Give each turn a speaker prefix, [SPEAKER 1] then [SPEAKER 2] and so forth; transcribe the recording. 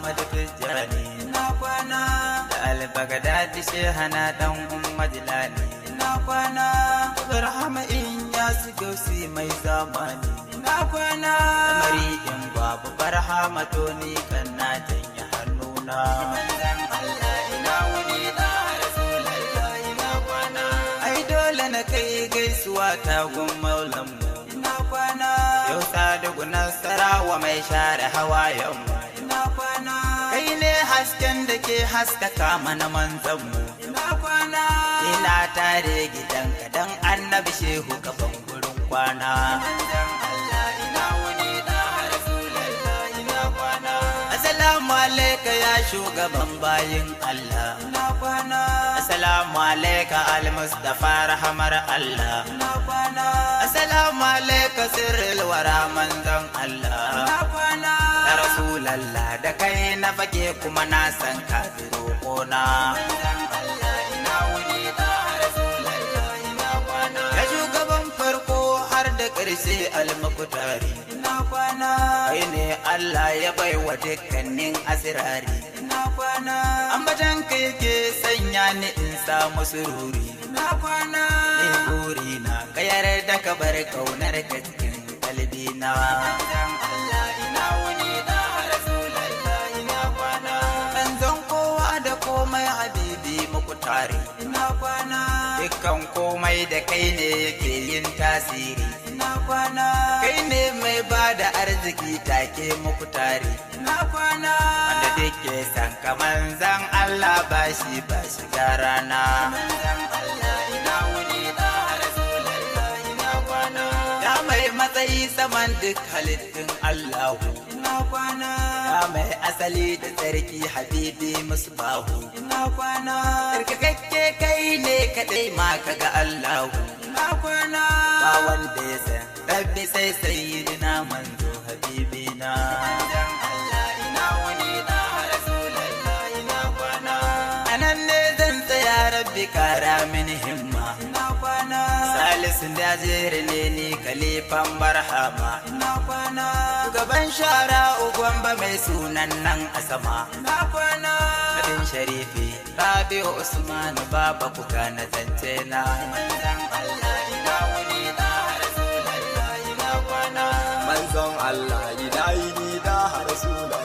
[SPEAKER 1] Ahmad Tijjani
[SPEAKER 2] ina kwana
[SPEAKER 1] da Al-Baghdadi Shehana dan Majlani
[SPEAKER 2] ina kwana
[SPEAKER 1] Barhama in ya su gausi mai zamani
[SPEAKER 2] ina kwana
[SPEAKER 1] Mari in babu Barhama to ni kan na janye hannuna
[SPEAKER 2] manzon Allah ina wuni da Rasulullah ina kwana
[SPEAKER 1] ai dole na kai gaisuwa ta gun maulanmu
[SPEAKER 2] ina kwana
[SPEAKER 1] yau Sadiku Nasarawa mai share hawayenmu
[SPEAKER 2] ina kwana
[SPEAKER 1] kai ne hasken da ke haskaka mana manzanmu
[SPEAKER 2] ina kwana
[SPEAKER 1] ina tare gidanka dan annabi shehu gaban gurin kwana
[SPEAKER 2] manzon Allah ina wuni da Rasulullah ina kwana
[SPEAKER 1] assalamu alayka ya shugaban bayin Allah
[SPEAKER 2] ina kwana
[SPEAKER 1] assalamu alayka al-mustafa rahmar Allah
[SPEAKER 2] ina kwana
[SPEAKER 1] assalamu alayka sirrul wara manzon Allah
[SPEAKER 2] ina kwana
[SPEAKER 1] ya rasulallah da kai na fage kuma na san ka bi roƙona
[SPEAKER 2] manzon Allah ina wuni da Rasulullah ina kwana
[SPEAKER 1] ya shugaban farko har da ƙarshe al-muqtari
[SPEAKER 2] ina kwana
[SPEAKER 1] kai ne Allah ya baiwa dukkanin asirari
[SPEAKER 2] ina kwana
[SPEAKER 1] ambatan ka yake sanya ni in samu sururi
[SPEAKER 2] ina kwana
[SPEAKER 1] ni burina ka yarda ka bar kaunar ka cikin kalbina
[SPEAKER 2] manzon Allah ina wuni da Rasulullah ina kwana
[SPEAKER 1] manzon kowa da komai habibi muku tare
[SPEAKER 2] ina kwana
[SPEAKER 1] dukkan komai da kai ne yake yin tasiri
[SPEAKER 2] ina kwana
[SPEAKER 1] kai ne mai ba da arziki take muku tare
[SPEAKER 2] ina kwana
[SPEAKER 1] wanda duke san ka manzon Allah ba shi rana
[SPEAKER 2] manzon Allah ina wuni da Rasulullah ina kwana
[SPEAKER 1] ya mai matsayi saman duk halittun Allahu
[SPEAKER 2] ina kwana
[SPEAKER 1] ya mai asali da tsarki habibi musbahu
[SPEAKER 2] ina kwana
[SPEAKER 1] tsarkakakke kai ne kadai ma kaga Allahu
[SPEAKER 2] ina kwana
[SPEAKER 1] ba wanda ya san rabbi sai sayyidina manzo habibina
[SPEAKER 2] manzon Allah ina wuni da Rasulullah ina kwana
[SPEAKER 1] anan ne zan tsaya rabbi kara min himma
[SPEAKER 2] ina kwana
[SPEAKER 1] salisun da jere ne ni kalifan barhama
[SPEAKER 2] ina kwana
[SPEAKER 1] gaban shara ugwamba mai sunan nan a sama
[SPEAKER 2] ina kwana
[SPEAKER 1] Kadin sharifi Rabi'u Usman baba kuka na zance na
[SPEAKER 2] manzon Allah ina wuni da Rasulullah ina kwana
[SPEAKER 3] manzon Allah ina yi ni da Rasulullah